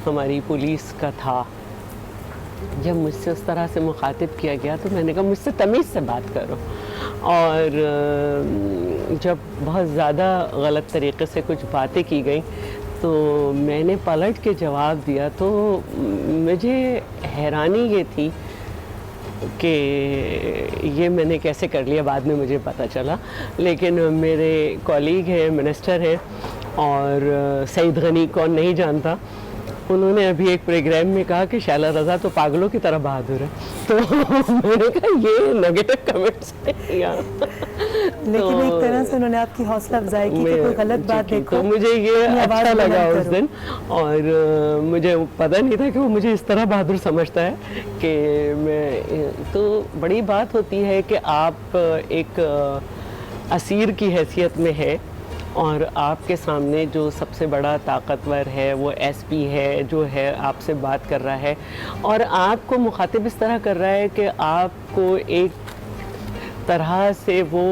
ہماری پولیس کا تھا, جب مجھ سے اس طرح سے مخاطب کیا گیا تو میں نے کہا مجھ سے تمیز سے بات کرو. اور جب بہت زیادہ غلط طریقے سے کچھ باتیں کی گئیں تو میں نے پلٹ کے جواب دیا. تو مجھے حیرانی یہ تھی کہ یہ میں نے کیسے کر لیا, بعد میں مجھے پتہ چلا. لیکن میرے کولیگ ہیں, منسٹر ہیں, اور سعید غنی کون نہیں جانتا, انہوں نے ابھی ایک پروگرام میں کہا کہ شائلہ رضا تو پاگلوں کی طرح بہادر ہے. تو میں نے کہا یہ نیگیٹو کمنٹس ہیں یار. لیکن ایک طرح سے انہوں نے آپ کی حوصلہ افزائی کی کہ کوئی غلط بات دیکھو. تو مجھے یہ اپنی آواز اچھا لگا بلند اس کرو. دن, اور مجھے پتہ نہیں تھا کہ وہ مجھے اس طرح بہادر سمجھتا ہے کہ میں. تو بڑی بات ہوتی ہے کہ آپ ایک اسیر کی حیثیت میں ہے, اور آپ کے سامنے جو سب سے بڑا طاقتور ہے وہ ایس پی ہے, جو ہے آپ سے بات کر رہا ہے, اور آپ کو مخاطب اس طرح کر رہا ہے کہ آپ کو ایک طرح سے وہ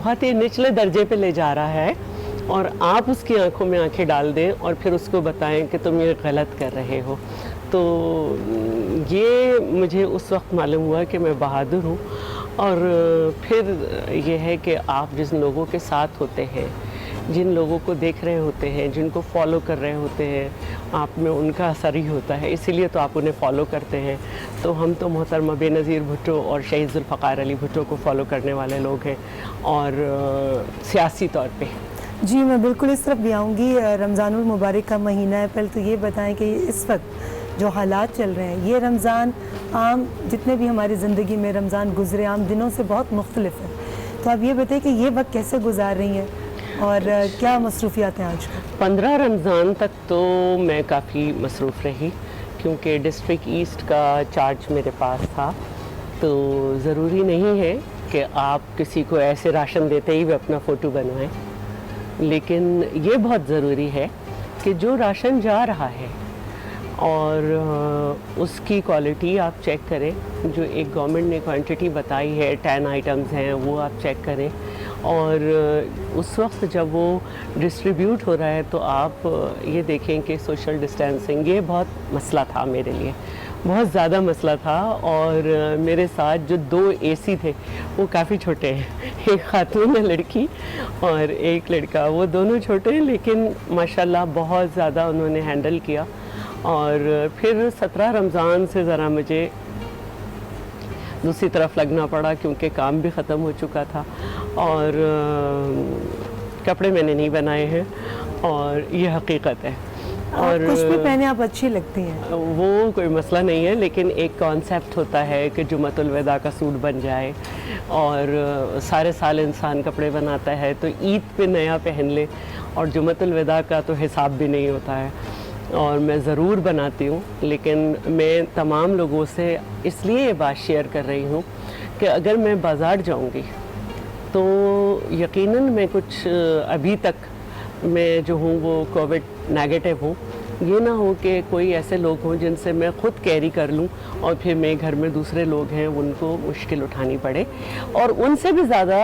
بہت ہی نچلے درجے پہ لے جا رہا ہے, اور آپ اس کی آنکھوں میں آنکھیں ڈال دیں اور پھر اس کو بتائیں کہ تم یہ غلط کر رہے ہو. تو یہ مجھے اس وقت معلوم ہوا کہ میں بہادر ہوں. اور پھر یہ ہے کہ آپ جن لوگوں کے ساتھ ہوتے ہیں, جن لوگوں کو دیکھ رہے ہوتے ہیں, جن کو فالو کر رہے ہوتے ہیں, آپ میں ان کا اثر ہی ہوتا ہے, اسی لیے تو آپ انہیں فالو کرتے ہیں. تو ہم تو محترمہ بے نظیر بھٹو اور شہید ذوالفقار علی بھٹو کو فالو کرنے والے لوگ ہیں, اور سیاسی طور پہ. جی میں بالکل اس طرف بھی آؤں گی. رمضان المبارک کا مہینہ ہے, پہلے تو یہ بتائیں کہ اس وقت جو حالات چل رہے ہیں, یہ رمضان عام جتنے بھی ہماری زندگی میں رمضان گزرے عام دنوں سے بہت مختلف ہے. تو آپ یہ بتائیں کہ یہ وقت کیسے گزار رہی ہیں اور کیا مصروفیات ہیں آج کل؟ 15 رمضان تک تو میں کافی مصروف رہی, کیونکہ ڈسٹرکٹ ایسٹ کا چارج میرے پاس تھا. تو ضروری نہیں ہے کہ آپ کسی کو ایسے راشن دیتے ہی وہ اپنا فوٹو بنوائیں, لیکن یہ بہت ضروری ہے کہ جو راشن جا رہا ہے اور اس کی کوالٹی آپ چیک کریں. جو ایک گورنمنٹ نے کوانٹٹی بتائی ہے 10 آئٹمز ہیں, وہ آپ چیک کریں. اور اس وقت جب وہ ڈسٹریبیوٹ ہو رہا ہے تو آپ یہ دیکھیں کہ سوشل ڈسٹینسنگ, یہ بہت مسئلہ تھا میرے لیے, بہت زیادہ مسئلہ تھا. اور میرے ساتھ جو 2 AC تھے وہ کافی چھوٹے ہیں, ایک خاتون ہے لڑکی اور ایک لڑکا, وہ دونوں چھوٹے ہیں لیکن ماشاءاللہ بہت زیادہ انہوں نے ہینڈل کیا. اور پھر 17 رمضان سے ذرا مجھے دوسری طرف لگنا پڑا, کیونکہ کام بھی ختم ہو چکا تھا, اور کپڑے میں نے نہیں بنائے ہیں, اور یہ حقیقت ہے. اور کچھ بھی پہنے آپ اچھی لگتی ہیں, وہ کوئی مسئلہ نہیں ہے, لیکن ایک کانسیپٹ ہوتا ہے کہ جمعۃ الوداع کا سوٹ بن جائے, اور سارے سال انسان کپڑے بناتا ہے تو عید پہ نیا پہن لے, اور جمعۃ الوداع کا تو حساب بھی نہیں ہوتا ہے. اور میں ضرور بناتی ہوں, لیکن میں تمام لوگوں سے اس لیے یہ بات شیئر کر رہی ہوں کہ اگر میں بازار جاؤں گی تو یقیناً میں کچھ ابھی تک میں جو ہوں وہ کووڈ نیگیٹو ہوں. یہ نہ ہو کہ کوئی ایسے لوگ ہوں جن سے میں خود کیری کر لوں اور پھر میرے گھر میں دوسرے لوگ ہیں ان کو مشکل اٹھانی پڑے, اور ان سے بھی زیادہ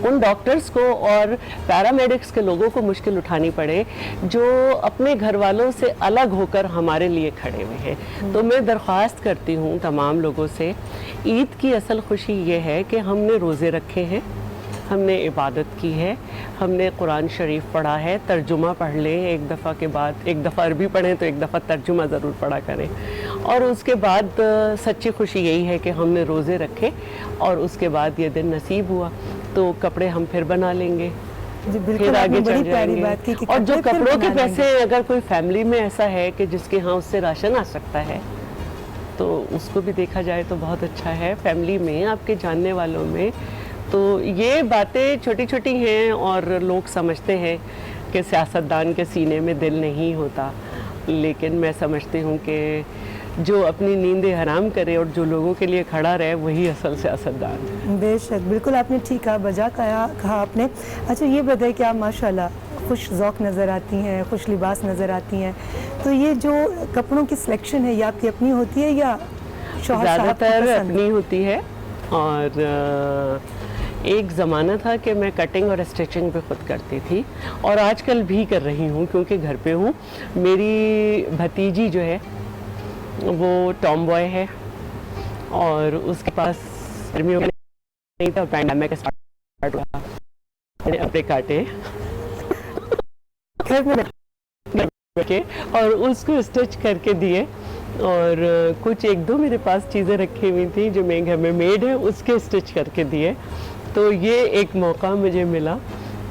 ان ڈاکٹرز کو اور پیرامیڈکس کے لوگوں کو مشکل اٹھانی پڑے جو اپنے گھر والوں سے الگ ہو کر ہمارے لیے کھڑے ہوئے ہیں. تو میں درخواست کرتی ہوں تمام لوگوں سے, عید کی اصل خوشی یہ ہے کہ ہم نے روزے رکھے ہیں, ہم نے عبادت کی ہے, ہم نے قرآن شریف پڑھا ہے, ترجمہ پڑھ لیں ایک دفعہ کے بعد, ایک دفعہ عربی پڑھیں تو ایک دفعہ ترجمہ ضرور پڑھا کریں. اور اس کے بعد سچی خوشی یہی ہے کہ ہم نے روزے رکھے اور اس کے بعد یہ دن نصیب ہوا تو کپڑے ہم پھر بنا لیں گے, جی پھر بالکل, آپ آگے نے بڑی چل پیاری جائیں بات کی گے. کہ اور جو کپڑے پھر کپڑوں کے بنا لیں گے. پیسے اگر کوئی فیملی میں ایسا ہے کہ جس کے ہاں اس سے راشن آ سکتا ہے تو اس کو بھی دیکھا جائے تو بہت اچھا ہے. فیملی میں آپ کے جاننے والوں میں تو یہ باتیں چھوٹی چھوٹی ہیں اور لوگ سمجھتے ہیں کہ سیاستدان کے سینے میں دل نہیں ہوتا, لیکن میں سمجھتی ہوں کہ جو اپنی نیندیں حرام کرے اور جو لوگوں کے لیے کھڑا رہے وہی اصل سیاستدان ہے. بے شک, بالکل آپ نے ٹھیک کہا, بجا کہا آپ نے. اچھا یہ بتائیں کہ آپ ماشاءاللہ خوش ذوق نظر آتی ہیں, خوش لباس نظر آتی ہیں, تو یہ جو کپڑوں کی سلیکشن ہے یہ آپ کی اپنی ہوتی ہے یا شوہر زیادہ صاحب کی تر پسند؟ اپنی ہوتی ہے, اور ایک زمانہ تھا کہ میں کٹنگ اور اسٹیچنگ بھی خود کرتی تھی, اور آج کل بھی کر رہی ہوں کیونکہ گھر پہ ہوں. میری بھتیجی جو ہے وہ ٹام بوائے ہے, اور اس کے پاس گرمیوں میں نہیں تھا, پینڈیمک اسٹارٹ ہوا, میں نے اپنے کاٹے گھر میں کے اور اس کو اسٹچ کر کے دیے, اور کچھ ایک دو میرے پاس چیزیں رکھی ہوئی تھیں جو میں گھر میں میڈ ہے اس کے اسٹچ کر کے دیے. تو یہ ایک موقع مجھے ملا,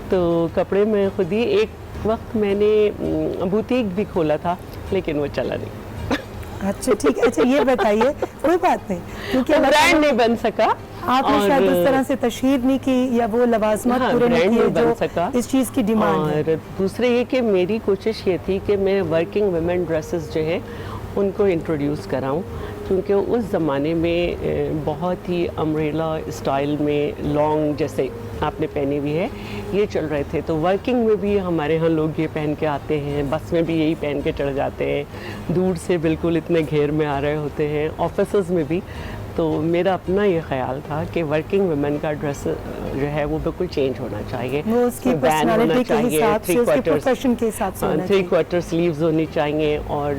تو کپڑے میں خود ہی. ایک وقت میں نے بوتیک بھی کھولا تھا لیکن وہ چلا نہیں, اچھا ٹھیک ہے. اچھا یہ بتائیے, کوئی بات نہیں, کیونکہ اللہ برانڈ تعالیٰ نہیں بن سکا, آپ نے شاید اس طرح سے تشہیر نہیں کی یا وہ لوازمات پورے نہیں کیے بن جو سکا اس چیز کی ڈیمانڈ ہے. اور دوسرے یہ کہ میری کوشش یہ تھی کہ میں ورکنگ ویمن ڈریسز جو ہے ان کو انٹروڈیوس کراؤں, کیونکہ اس زمانے میں بہت ہی امبریلا اسٹائل میں لانگ جیسے آپ نے پہنی ہوئی ہے یہ چل رہے تھے. تو ورکنگ میں بھی ہمارے ہاں لوگ یہ پہن کے آتے ہیں, بس میں بھی یہی پہن کے چڑھ جاتے ہیں, دور سے بالکل اتنے گھیر میں آ رہے ہوتے ہیں, آفیسز میں بھی. تو میرا اپنا یہ خیال تھا کہ ورکنگ ویمن کا ڈریس جو ہے وہ بالکل چینج ہونا چاہیے, وہ اس کی پرسنالٹی کے حساب سے, اس کے پروفیشن کے حساب سے ہونا تھری چاہیے. کوارٹر سلیوز ہونی چاہیے, اور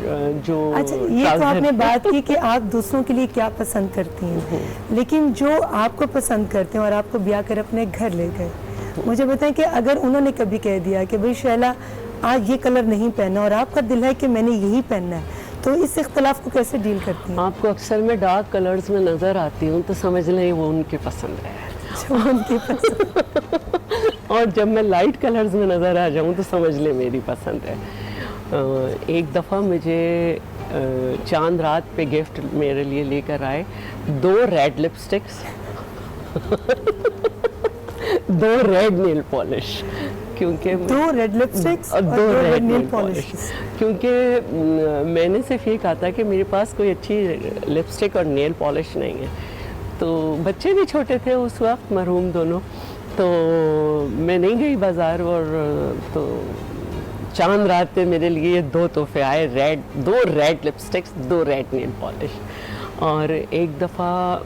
جو اچھا یہ تو آپ نے بات کی کہ آپ دوسروں کے لیے کیا پسند کرتی ہیں, لیکن جو آپ کو پسند کرتے ہیں اور آپ کو بیاہ کر اپنے گھر لے گئے, مجھے بتائیں کہ اگر انہوں نے کبھی کہہ دیا کہ بھئی شیلا آج یہ کلر نہیں پہنا اور آپ کا دل ہے کہ میں نے یہی پہننا ہے, تو اس اختلاف کو کیسے ڈیل کرتی ہیں؟ آپ کو اکثر میں ڈارک کلرز میں نظر آتی ہوں تو سمجھ لیں وہ ان کی پسند ہے, ان کی پسند. اور جب میں لائٹ کلرز میں نظر آ جاؤں تو سمجھ لیں میری پسند ہے. ایک دفعہ مجھے چاند رات پہ گفٹ میرے لیے لے کر آئے 2 red lipsticks, 2 red nail polish, کیونکہ 2 ریڈ لپسٹکس اور 2 ریڈ نیل پالش. کیونکہ میں نے صرف یہ کہا تھا کہ میرے پاس کوئی اچھی لپسٹک اور نیل پالش نہیں ہے. تو بچے بھی چھوٹے تھے اس وقت, مرحوم دونوں, تو میں نہیں گئی بازار, اور تو چاند رات پہ میرے لیے یہ 2 تحفے آئے, 2 red lipsticks, 2 red nail polish. اور ایک دفعہ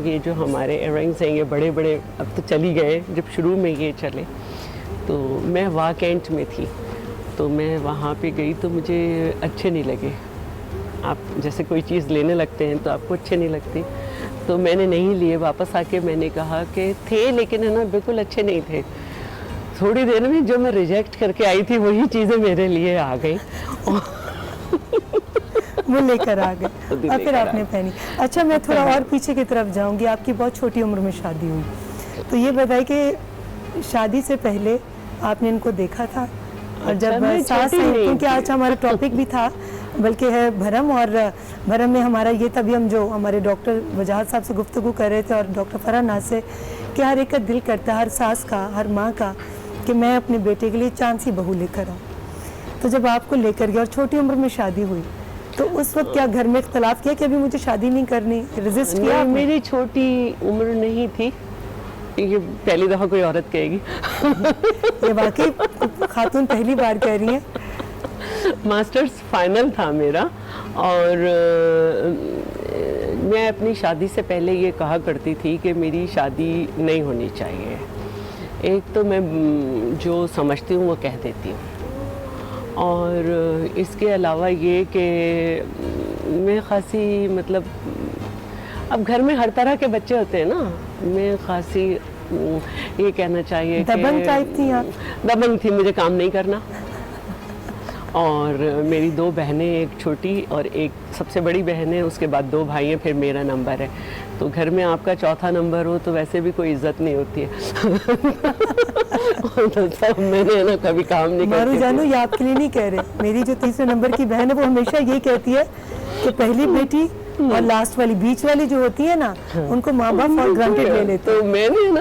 یہ جو ہمارے ایئر رنگس ہیں یہ بڑے بڑے اب تو چلی گئے, جب شروع میں یہ چلے تو میں واہ کینٹ میں تھی, تو میں وہاں پہ گئی تو مجھے اچھے نہیں لگے. آپ جیسے کوئی چیز لینے لگتے ہیں تو آپ کو اچھے نہیں لگتی, تو میں نے نہیں لیے. واپس آ کے میں نے کہا کہ تھے لیکن ہے نا بالکل اچھے نہیں تھے. تھوڑی دیر میں جو میں ریجیکٹ کر کے آئی تھی وہی چیزیں میرے لیے آ گئی, وہ لے کر آ گئے اور پھر آپ نے پہنی. اچھا میں تھوڑا اور پیچھے کی طرف جاؤں گی. آپ کی بہت چھوٹی عمر میں شادی ہوئی, تو یہ بتائیں کہ شادی سے پہلے آپ نے ان کو دیکھا تھا, اور جب ساس آئی, کیونکہ آج ہمارا ٹاپک بھی تھا بلکہ ہے بھرم, اور بھرم میں ہمارا یہ تبھی ہم جو ہمارے ڈاکٹر وجاہت صاحب سے گفتگو کر رہے تھے اور ڈاکٹر فرح ناز سے, کہ ہر ایک کا دل کرتا ہے, ہر ساس کا, ہر ماں کا, کہ میں اپنے بیٹے کے لیے چاند سی بہو لے کر آؤں. تو جب آپ کو لے کر گیا اور چھوٹی عمر میں شادی ہوئی, تو اس وقت کیا گھر میں اختلاف کیا کہ ابھی مجھے شادی نہیں کرنی, ریزسٹ کیا؟ میری چھوٹی عمر نہیں تھی, یہ پہلی دفعہ کوئی عورت کہے گی. یہ واقعی خاتون پہلی بار کہہ رہی ہیں. ماسٹرز فائنل تھا میرا, اور میں اپنی شادی سے پہلے یہ کہا کرتی تھی کہ میری شادی نہیں ہونی چاہیے. ایک تو میں جو سمجھتی ہوں وہ کہہ دیتی ہوں, اور اس کے علاوہ یہ کہ میں خاصی مطلب اب گھر میں ہر طرح کے بچے ہوتے ہیں نا, میں خاصی یہ کہنا چاہیے کہ دبنگ ٹائپ تھی آپ؟ دبنگ تھی, مجھے کام نہیں کرنا. اور میری 2 بہنیں, ایک چھوٹی اور ایک سب سے بڑی بہن ہے, اس کے بعد 2 بھائی ہیں, پھر میرا نمبر ہے. تو گھر میں آپ کا چوتھا نمبر ہو تو ویسے بھی کوئی عزت نہیں ہوتی ہے. تو سب میں نے نا کبھی کام نہیں کرتی. مارو جانو یہ آپ کے لیے نہیں کہہ رہے, میری جو 3رے نمبر کی بہن ہے وہ ہمیشہ یہی کہتی ہے तो पहली बेटी और लास्ट वाली, बीच वाली जो होती है ना, उनको माँ बाप फॉर ग्रांटेड ले लेते तो मैंने ना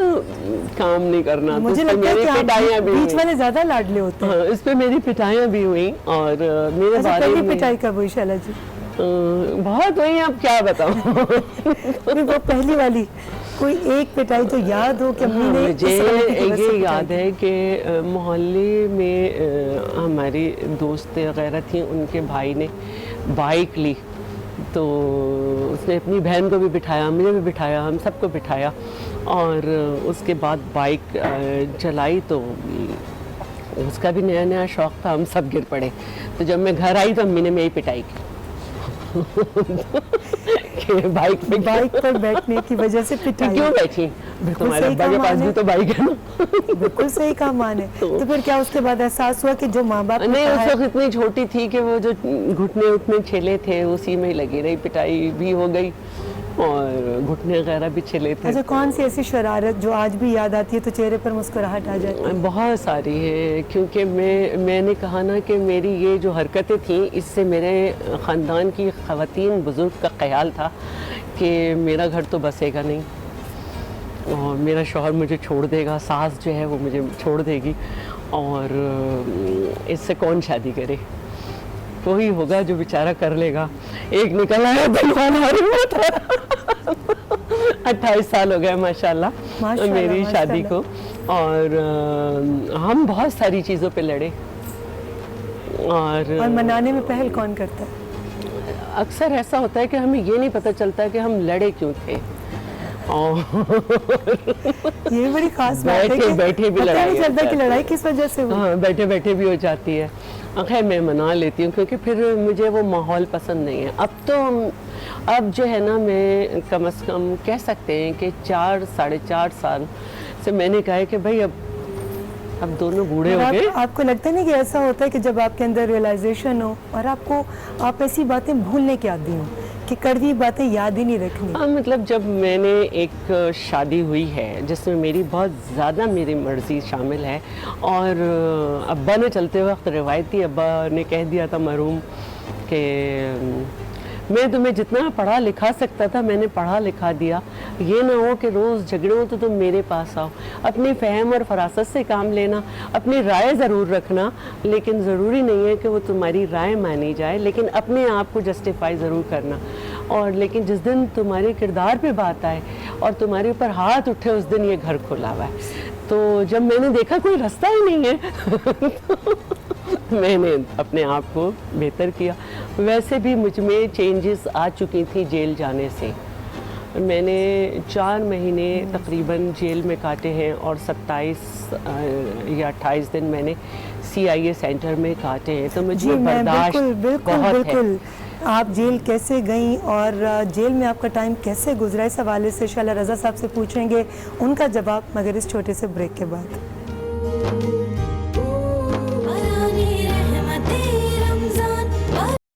काम नहीं करना, हैं। तो मुझे इस पे लगता है मेरी कि आप पिटाइयाँ भी बीच हुई। वाले ज्यादा लाडले होते हैं। हाँ, इस पे मेरी पिटाइयाँ भी हुई। और मेरे अच्छा, बारे पहली में पिटाई कब हुई शाला जी? बहुत हुई, अब क्या बताऊँ। नहीं, वो पहली वाली कोई एक पिटाई जो याद हो कि अम्मी ने मुझे इस गलती की वजह से ये पिटाई याद की? है कि मोहल्ले में हमारी दोस्त वगैरह थी, उनके भाई ने बाइक ली, तो उसने अपनी बहन को भी बिठाया, मुझे भी बिठाया, हम सबको बिठाया, और उसके बाद बाइक चलाई तो उसका भी नया नया शौक था, हम सब गिर पड़े। तो जब मैं घर आई तो अम्मी ने मेरी पिटाई की कि बाइक पे बाइक पर बैठने की वजह से तो पिटाई। क्यों बैठी, तुम्हारे सही अब्बा के काम पास भी आने। तो बाइक है ना। बिल्कुल सही कहा माँ ने। तो फिर क्या उसके बाद एहसास हुआ कि जो माँ बाप ने नहीं, कहा उस है- वक्त इतनी छोटी थी कि वो जो घुटने उठने छिले थे उसी में ही लगी रही, पिटाई भी हो गई और घुटने वगैरह भी छिले थे। अच्छा, कौन सी ऐसी शरारत जो आज भी याद आती है तो चेहरे पर मुस्कुराहट आ जाती है? बहुत सारी है, क्योंकि मैंने कहा ना कि मेरी ये जो हरकतें थी, इससे मेरे ख़ानदान की ख़वातीन बुज़ुर्ग का ख़्याल था कि मेरा घर तो बसेगा नहीं और मेरा शौहर मुझे छोड़ देगा, सास जो है वो मुझे छोड़ देगी, और इससे कौन शादी करे, वही होगा जो बेचारा कर लेगा। एक निकल आया बलवान हारिमत है। 28 साल हो गए माशाल्लाह माशाल्लाह, मेरी शादी को, और हम बहुत सारी चीज़ों पे लड़े, और मनाने में पहल कौन करता है? अक्सर ऐसा होता है कि हमें ये नहीं पता चलता कि हम लड़े क्यों थे, और ये बड़ी खास बात है बैठे कि बैठे भी पता लड़ाई नहीं चलता हो कि जाती लड़ाई किस वजह से हुई। हाँ, बैठे बैठे भी हो जाती है। खैर मैं मना लेती हूँ, क्योंकि फिर मुझे वो माहौल पसंद नहीं है। अब जो है ना, मैं कम से कम कह सकते हैं कि 4-4.5 साल से मैंने कहा है कि भाई अब दोनों बूढ़े और हो गए। आपको लगता नहीं कि ऐसा होता है कि जब आपके अंदर रियलाइजेशन हो और आप ऐसी बातें भूलने के आदी हो कि कड़वी बातें याद ही नहीं रखनी? हाँ, मतलब जब मैंने एक शादी हुई है जिसमें मेरी बहुत ज़्यादा मेरी मर्ज़ी शामिल है, और अब्बा ने चलते वक्त रिवायती अब्बा ने कह दिया था मरहूम कि मैं तुम्हें जितना पढ़ा लिखा सकता था मैंने पढ़ा लिखा दिया, ये ना हो कि रोज़ झगड़े हो तो तुम मेरे पास आओ। अपनी फहम और फरासत से काम लेना, अपनी राय ज़रूर रखना, लेकिन ज़रूरी नहीं है कि वो तुम्हारी राय मानी जाए, लेकिन अपने आप को जस्टिफाई ज़रूर करना। और लेकिन जिस दिन तुम्हारे किरदार पे बात आए और तुम्हारे ऊपर हाथ उठे, उस दिन ये घर खुला हुआ है। तो जब मैंने देखा कोई रास्ता ही नहीं है तो मैंने अपने आप को बेहतर किया। वैसे भी मुझ में चेंजेस आ चुकी थी जेल जाने से। मैंने 4 महीने तकरीबन जेल में काटे हैं, और 27 या 28 दिन मैंने CIA सेंटर में काटे हैं। तो मुझे बर्दाश्त बहुत है। आप जेल कैसे गई और जेल में आपका टाइम कैसे गुजरा, इस हवाले से शाला रज़ा साहब से पूछेंगे, उनका जवाब मगर इस छोटे से ब्रेक के बाद।